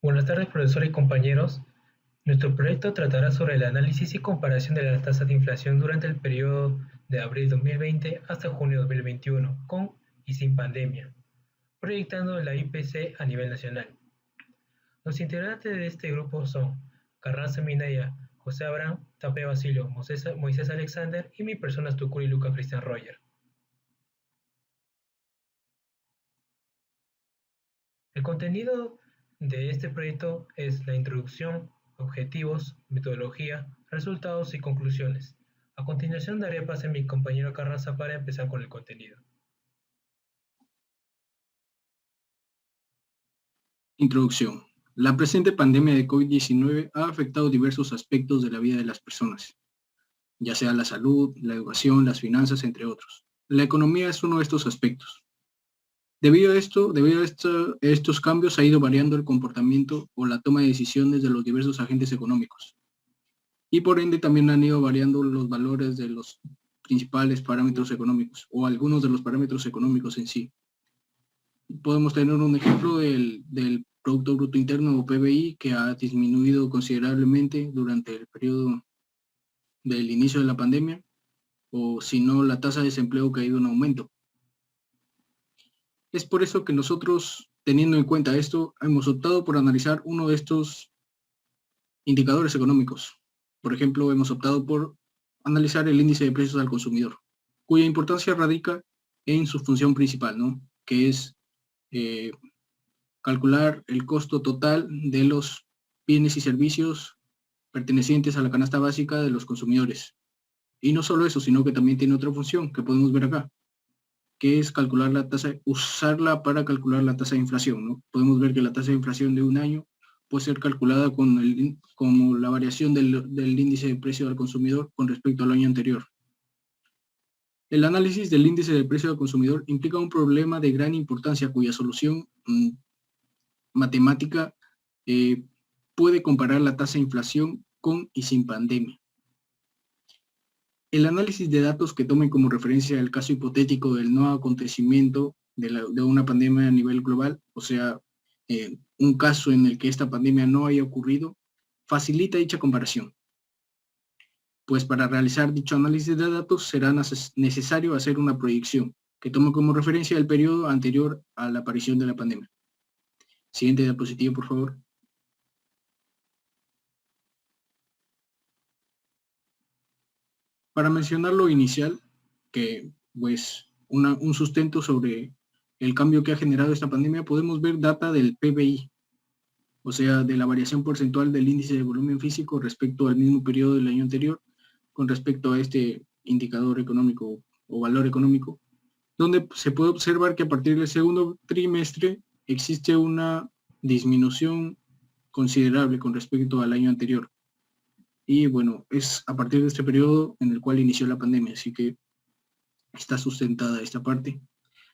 Buenas tardes, profesor y compañeros. Nuestro proyecto tratará sobre el análisis y comparación de las tasas de inflación durante el periodo de abril 2020 hasta junio 2021, con y sin pandemia, proyectando la IPC a nivel nacional. Los integrantes de este grupo son Carranza Minaya, José Abraham, Tapia Basilio, Moisés Alexander y mi persona Tucuri Luca Cristian Roger. El contenido de este proyecto es la introducción, objetivos, metodología, resultados y conclusiones. A continuación daré pase a mi compañero Carranza para empezar con el contenido. Introducción. La presente pandemia de COVID-19 ha afectado diversos aspectos de la vida de las personas, ya sea la salud, la educación, las finanzas, entre otros. La economía es uno de estos aspectos. Debido a estos cambios ha ido variando el comportamiento o la toma de decisiones de los diversos agentes económicos. Y por ende también han ido variando los valores de los principales parámetros económicos o algunos de los parámetros económicos en sí. Podemos tener un ejemplo del Producto Bruto Interno o PBI, que ha disminuido considerablemente durante el periodo del inicio de la pandemia, o si no, la tasa de desempleo que ha ido en aumento. Es por eso que nosotros, teniendo en cuenta esto, hemos optado por analizar uno de estos indicadores económicos. Por ejemplo, hemos optado por analizar el índice de precios al consumidor, cuya importancia radica en su función principal, ¿no? Que es calcular el costo total de los bienes y servicios pertenecientes a la canasta básica de los consumidores. Y no solo eso, sino que también tiene otra función que podemos ver acá, que es calcular la tasa, usarla para calcular la tasa de inflación, ¿no? Podemos ver que la tasa de inflación de un año puede ser calculada como la variación del índice de precio al consumidor con respecto al año anterior. El análisis del índice de precio al consumidor implica un problema de gran importancia cuya solución matemática puede comparar la tasa de inflación con y sin pandemia. El análisis de datos que tomen como referencia el caso hipotético del no acontecimiento de una pandemia a nivel global, o sea, un caso en el que esta pandemia no haya ocurrido, facilita dicha comparación. Pues para realizar dicho análisis de datos será necesario hacer una proyección que tome como referencia el periodo anterior a la aparición de la pandemia. Siguiente diapositiva, por favor. Para mencionar lo inicial, que pues un sustento sobre el cambio que ha generado esta pandemia, podemos ver data del PBI, o sea, de la variación porcentual del índice de volumen físico respecto al mismo periodo del año anterior, con respecto a este indicador económico o valor económico, donde se puede observar que a partir del segundo trimestre existe una disminución considerable con respecto al año anterior. Y bueno, es a partir de este periodo en el cual inició la pandemia, así que está sustentada esta parte.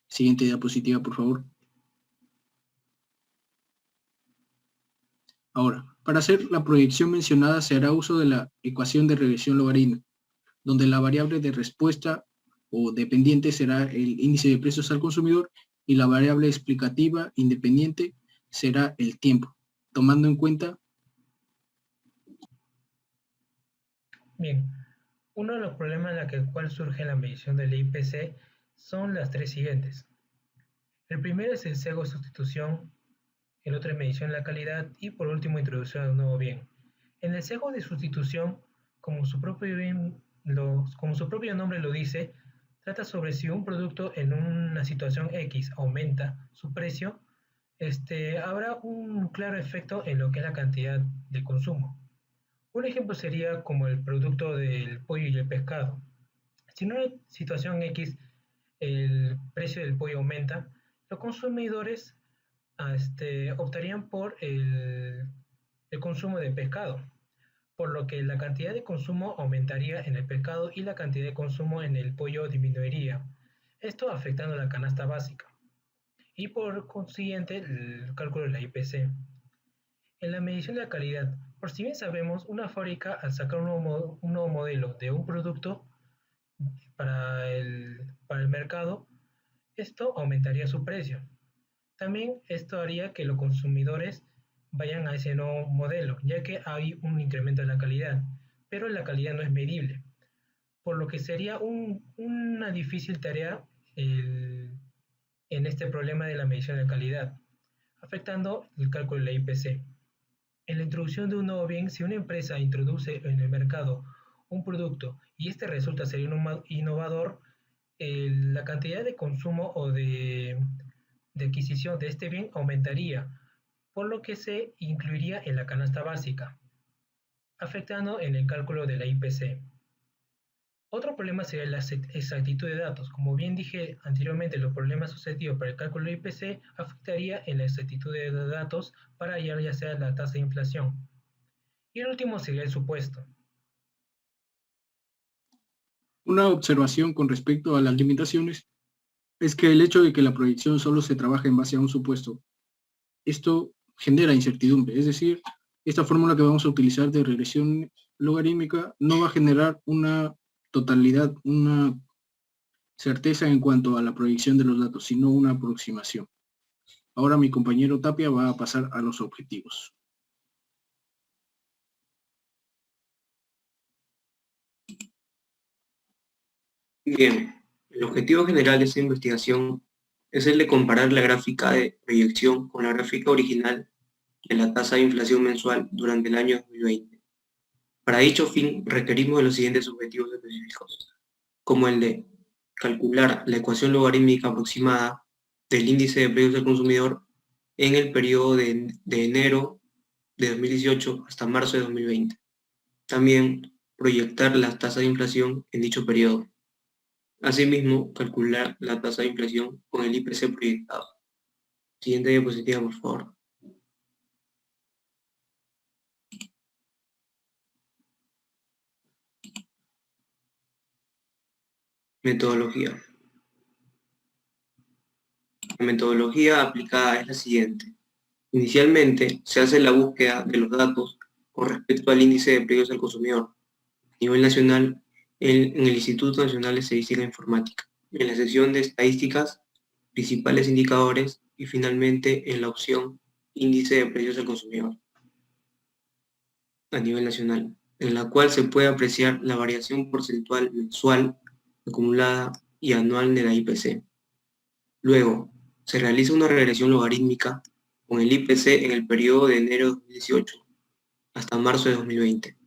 Siguiente diapositiva, por favor. Ahora, para hacer la proyección mencionada se hará uso de la ecuación de regresión logarítmica, donde la variable de respuesta o dependiente será el índice de precios al consumidor y la variable explicativa independiente será el tiempo, tomando en cuenta. Bien, uno de los problemas en el cual surge la medición del IPC son las tres siguientes. El primero es el sesgo de sustitución, el otro es medición de la calidad y por último introducción de un nuevo bien. En el sesgo de sustitución, como su propio nombre lo dice, trata sobre si un producto en una situación X aumenta su precio, habrá un claro efecto en lo que es la cantidad de consumo. Un ejemplo sería como el producto del pollo y el pescado. Si en una situación X el precio del pollo aumenta, los consumidores optarían por el consumo de pescado, por lo que la cantidad de consumo aumentaría en el pescado y la cantidad de consumo en el pollo disminuiría, esto afectando la canasta básica y por consiguiente el cálculo de la IPC. En la medición de la calidad, por si bien sabemos, una fábrica al sacar un nuevo modelo de un producto para el mercado, esto aumentaría su precio. También esto haría que los consumidores vayan a ese nuevo modelo, ya que hay un incremento de la calidad, pero la calidad no es medible, por lo que sería una difícil tarea en este problema de la medición de calidad, afectando el cálculo de la IPC. En la introducción de un nuevo bien, si una empresa introduce en el mercado un producto y este resulta ser innovador, la cantidad de consumo o de adquisición de este bien aumentaría, por lo que se incluiría en la canasta básica, afectando en el cálculo de la IPC. Otro problema sería la exactitud de datos. Como bien dije anteriormente, los problemas sucedidos para el cálculo de IPC afectaría en la exactitud de datos para hallar ya sea la tasa de inflación. Y el último sería el supuesto. Una observación con respecto a las limitaciones es que el hecho de que la proyección solo se trabaja en base a un supuesto, esto genera incertidumbre, es decir, esta fórmula que vamos a utilizar de regresión logarítmica no va a generar una totalidad, una certeza en cuanto a la proyección de los datos, sino una aproximación. Ahora mi compañero Tapia va a pasar a los objetivos. Bien, el objetivo general de esta investigación es el de comparar la gráfica de proyección con la gráfica original de la tasa de inflación mensual durante el año 2020. Para dicho fin, requerimos de los siguientes objetivos específicos, como el de calcular la ecuación logarítmica aproximada del índice de precios del consumidor en el periodo de enero de 2018 hasta marzo de 2020. También proyectar la tasa de inflación en dicho periodo. Asimismo, calcular la tasa de inflación con el IPC proyectado. Siguiente diapositiva, por favor. Metodología. La metodología aplicada es la siguiente. Inicialmente, se hace la búsqueda de los datos con respecto al índice de precios al consumidor a nivel nacional en el Instituto Nacional de Estadística e Informática, en la sección de estadísticas, principales indicadores y finalmente en la opción índice de precios al consumidor a nivel nacional, en la cual se puede apreciar la variación porcentual mensual, acumulada y anual de la IPC. Luego, se realiza una regresión logarítmica con el IPC en el periodo de enero de 2018 hasta marzo de 2020.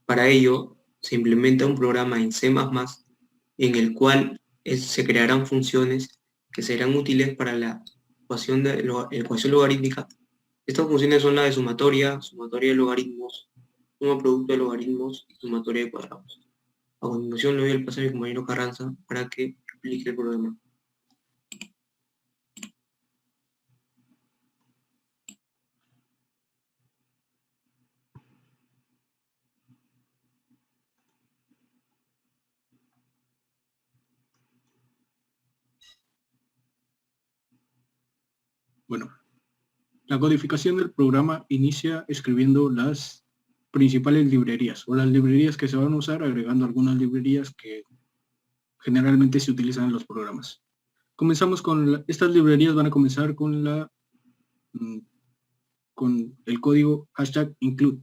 Para ello, se implementa un programa en C++ en el cual se crearán funciones que serán útiles para la ecuación logarítmica. Estas funciones son la de sumatoria de logaritmos, suma producto de logaritmos y sumatoria de cuadrados. A continuación le doy el paso a mi compañero Carranza para que explique el problema. Bueno, la codificación del programa inicia escribiendo las principales librerías o las librerías que se van a usar, agregando algunas librerías que generalmente se utilizan en los programas. Comenzamos con estas librerías, van a comenzar con el código #include.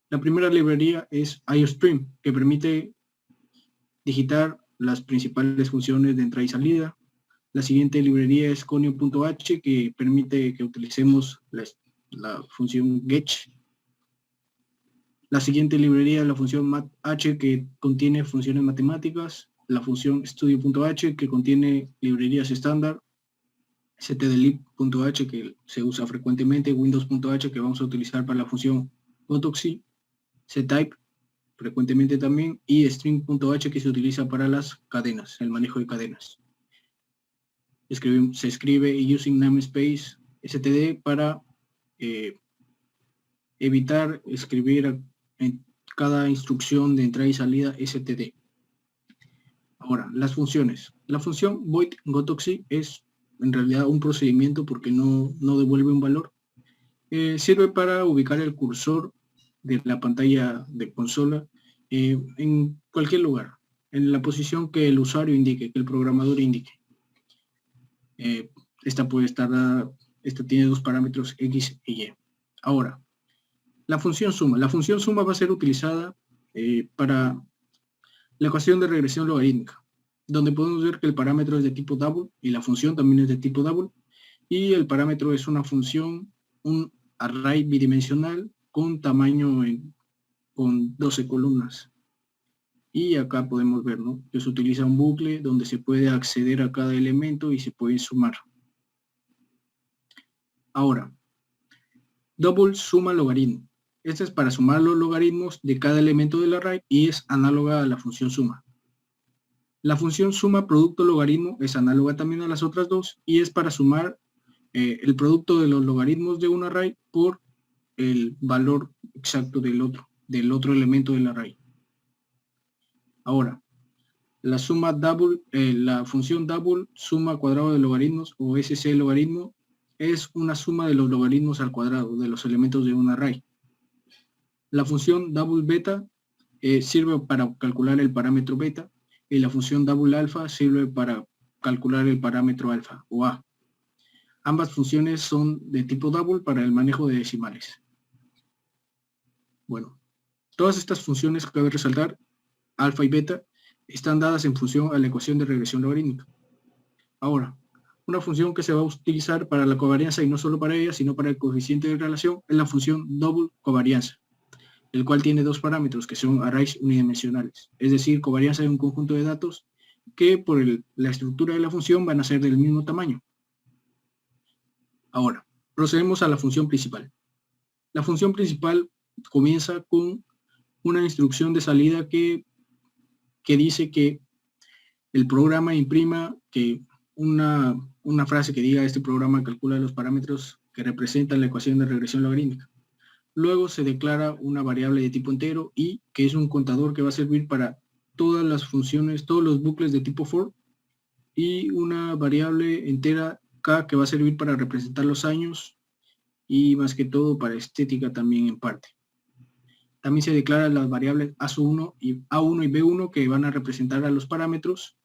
La primera librería es IOStream, que permite digitar las principales funciones de entrada y salida. La siguiente librería es conio.h, que permite que utilicemos la función get. La siguiente librería es la función math, que contiene funciones matemáticas. La función studio.h, que contiene librerías estándar. stdlib.h, que se usa frecuentemente. windows.h, que vamos a utilizar para la función gotoxy. ctype, frecuentemente también. Y string.h, que se utiliza para las cadenas, el manejo de cadenas. Se escribe using namespace std para evitar escribir en cada instrucción de entrada y salida std. Ahora, las funciones. La función void gotoxy es en realidad un procedimiento porque no devuelve un valor. Sirve para ubicar el cursor de la pantalla de consola en cualquier lugar, en la posición que el usuario indique, que el programador indique. Esta tiene dos parámetros X y Y. Ahora, la función suma. La función suma va a ser utilizada para la ecuación de regresión logarítmica, donde podemos ver que el parámetro es de tipo double y la función también es de tipo double, y el parámetro es una función, un array bidimensional con tamaño con 12 columnas. Y acá podemos ver, ¿no?, que se utiliza un bucle donde se puede acceder a cada elemento y se puede sumar. Ahora, double suma logaritmo. Esta es para sumar los logaritmos de cada elemento del array y es análoga a la función suma. La función suma producto logaritmo es análoga también a las otras dos y es para sumar el producto de los logaritmos de un array por el valor exacto del otro elemento del array. Ahora, la función double suma cuadrado de logaritmos o SC logaritmo es una suma de los logaritmos al cuadrado de los elementos de un array. La función double beta sirve para calcular el parámetro beta y la función double alfa sirve para calcular el parámetro alfa o a. Ambas funciones son de tipo double para el manejo de decimales. Bueno, todas estas funciones que cabe resaltar, alfa y beta, están dadas en función a la ecuación de regresión logarítmica. Ahora, una función que se va a utilizar para la covarianza y no solo para ella, sino para el coeficiente de relación, es la función double covarianza, el cual tiene dos parámetros que son arrays unidimensionales, es decir, covarianza de un conjunto de datos que por la estructura de la función van a ser del mismo tamaño. Ahora, procedemos a la función principal. La función principal comienza con una instrucción de salida que dice que el programa imprima que una frase que diga este programa calcula los parámetros que representan la ecuación de regresión logarítmica. Luego se declara una variable de tipo entero y que es un contador que va a servir para todas las funciones, todos los bucles de tipo for, y una variable entera k que va a servir para representar los años y más que todo para estética también en parte. También se declaran las variables A1 y B1 que van a representar a los parámetros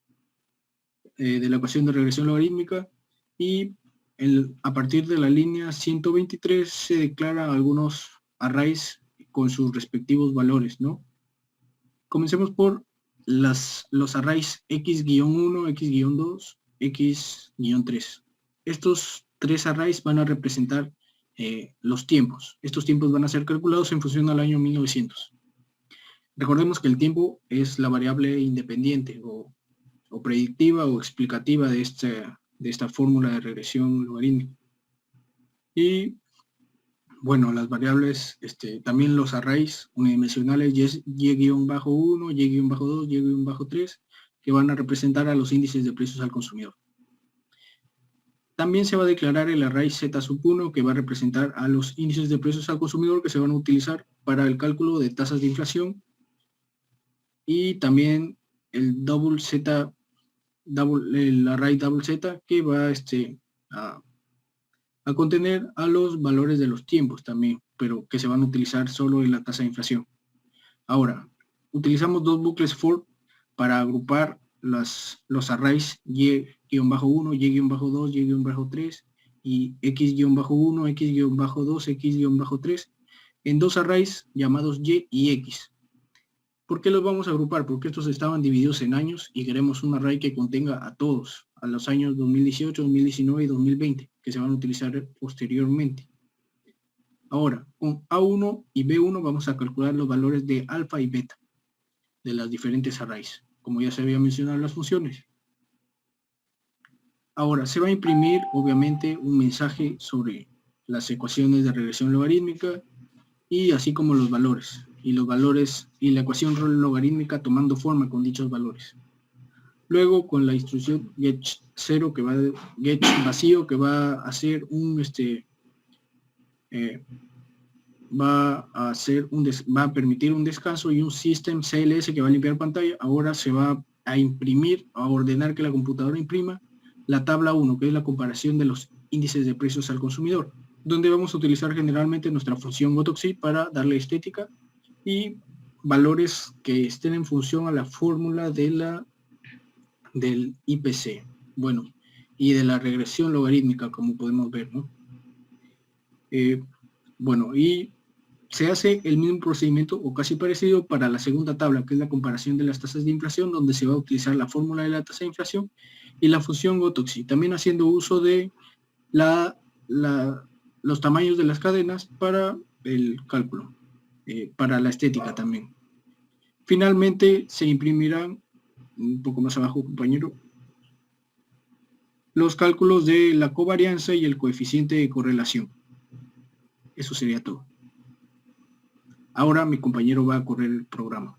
de la ecuación de regresión logarítmica, y a partir de la línea 123 se declaran algunos arrays con sus respectivos valores, ¿no? Comencemos por los arrays x-1, x-2, x-3. Estos tres arrays van a representar los tiempos. Estos tiempos van a ser calculados en función al año 1900. Recordemos que el tiempo es la variable independiente o predictiva o explicativa de esta fórmula de regresión logarítmica. Y bueno, las variables, también los arrays unidimensionales y-1, y-2, y-3, que van a representar a los índices de precios al consumidor. También se va a declarar el array z1 que va a representar a los índices de precios al consumidor que se van a utilizar para el cálculo de tasas de inflación, y también el array double z que va a contener a los valores de los tiempos también, pero que se van a utilizar solo en la tasa de inflación. Ahora, utilizamos dos bucles for para agrupar los arrays y-1, y-2, y-3 y x-1, x-2, x-3 en dos arrays llamados y y x. ¿Por qué los vamos a agrupar? Porque estos estaban divididos en años y queremos un array que contenga a todos, a los años 2018, 2019 y 2020, que se van a utilizar posteriormente. Ahora, con A1 y B1 vamos a calcular los valores de alfa y beta de las diferentes arrays, como ya se había mencionado en las funciones. Ahora, se va a imprimir, obviamente, un mensaje sobre las ecuaciones de regresión logarítmica y así como los valores y la ecuación logarítmica tomando forma con dichos valores. Luego, con la instrucción get0 get vacío que va a hacer va a permitir un descanso, y un system CLS que va a limpiar pantalla. Ahora se va a imprimir, a ordenar que la computadora imprima la tabla 1, que es la comparación de los índices de precios al consumidor, donde vamos a utilizar generalmente nuestra función gotoxi para darle estética y valores que estén en función a la fórmula del IPC, bueno, y de la regresión logarítmica, como podemos ver, ¿no? Bueno, y se hace el mismo procedimiento o casi parecido para la segunda tabla, que es la comparación de las tasas de inflación, donde se va a utilizar la fórmula de la tasa de inflación y la función Gotoxi, también haciendo uso de los tamaños de las cadenas para el cálculo, para la estética también. Finalmente se imprimirán, un poco más abajo, compañero, los cálculos de la covarianza y el coeficiente de correlación. Eso sería todo. Ahora mi compañero va a correr el programa.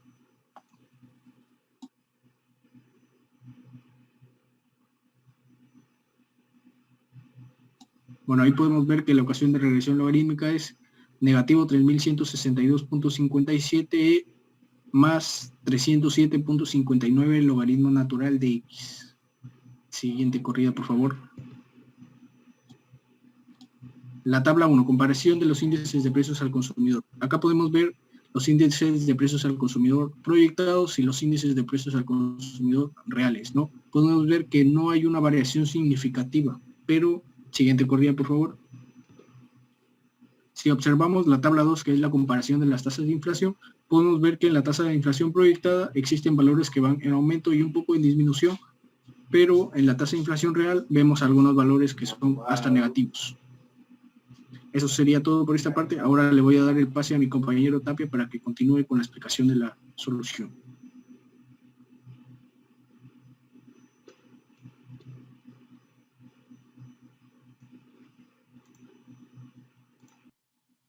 Bueno, ahí podemos ver que la ecuación de regresión logarítmica es negativo 3157 más 307.59 logaritmo natural de x. Siguiente corrida, por favor. La tabla 1, comparación de los índices de precios al consumidor. Acá podemos ver los índices de precios al consumidor proyectados y los índices de precios al consumidor reales, ¿no? Podemos ver que no hay una variación significativa, pero, siguiente corrida, por favor. Si observamos la tabla 2, que es la comparación de las tasas de inflación, podemos ver que en la tasa de inflación proyectada existen valores que van en aumento y un poco en disminución, pero en la tasa de inflación real vemos algunos valores que son hasta negativos. Eso sería todo por esta parte. Ahora le voy a dar el pase a mi compañero Tapia para que continúe con la explicación de la solución.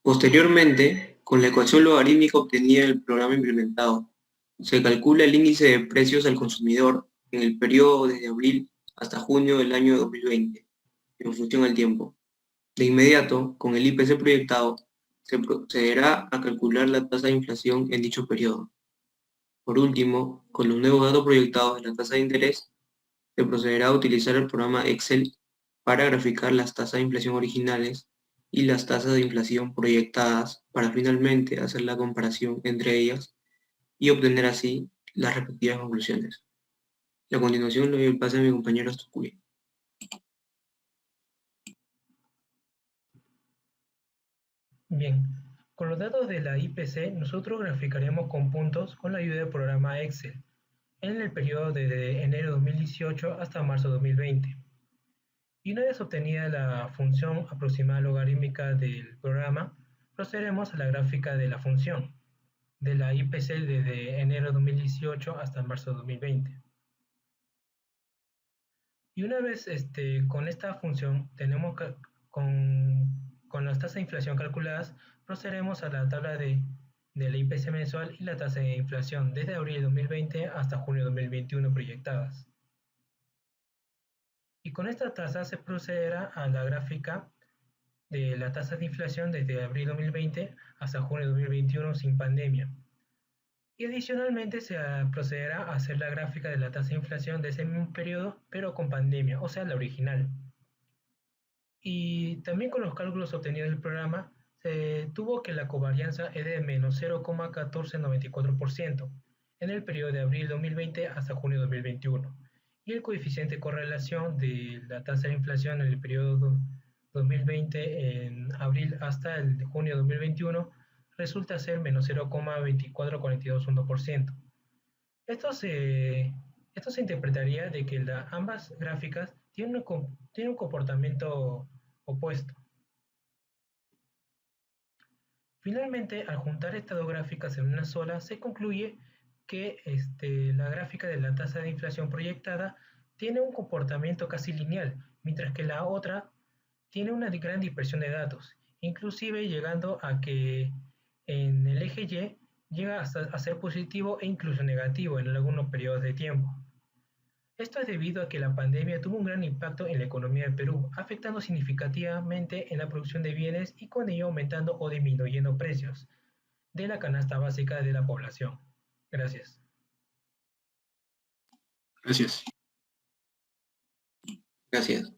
Posteriormente, con la ecuación logarítmica obtenida en el programa implementado, se calcula el índice de precios al consumidor en el periodo desde abril hasta junio del año 2020, en función al tiempo. De inmediato, con el IPC proyectado, se procederá a calcular la tasa de inflación en dicho periodo. Por último, con los nuevos datos proyectados de la tasa de interés, se procederá a utilizar el programa Excel para graficar las tasas de inflación originales y las tasas de inflación proyectadas para finalmente hacer la comparación entre ellas y obtener así las respectivas conclusiones. A continuación le doy el pase a mi compañero Astucuya. Bien, con los datos de la IPC nosotros graficaremos con puntos con la ayuda del programa Excel en el periodo desde enero 2018 hasta marzo 2020. Y una vez obtenida la función aproximada logarítmica del programa, procederemos a la gráfica de la función de la IPC desde enero 2018 hasta marzo 2020. Y una vez con esta función tenemos con las tasas de inflación calculadas, procederemos a la tabla de la IPC mensual y la tasa de inflación desde abril de 2020 hasta junio de 2021 proyectadas. Y con esta tasa se procederá a la gráfica de la tasa de inflación desde abril 2020 hasta junio de 2021 sin pandemia. Y adicionalmente se procederá a hacer la gráfica de la tasa de inflación de ese mismo periodo, pero con pandemia, o sea, la original. Y también con los cálculos obtenidos del programa, se tuvo que la covarianza es de menos 0,1494% en el periodo de abril 2020 hasta junio 2021. Y el coeficiente de correlación de la tasa de inflación en el periodo 2020 en abril hasta el junio 2021 resulta ser menos 0,24421%. Esto se, esto se interpretaría de que ambas gráficas tienen un comportamiento opuesto. Finalmente, al juntar estas dos gráficas en una sola, se concluye que la gráfica de la tasa de inflación proyectada tiene un comportamiento casi lineal, mientras que la otra tiene una gran dispersión de datos, inclusive llegando a que en el eje Y llega a ser positivo e incluso negativo en algunos periodos de tiempo. Esto es debido a que la pandemia tuvo un gran impacto en la economía del Perú, afectando significativamente en la producción de bienes y con ello aumentando o disminuyendo precios de la canasta básica de la población. Gracias. Gracias. Gracias.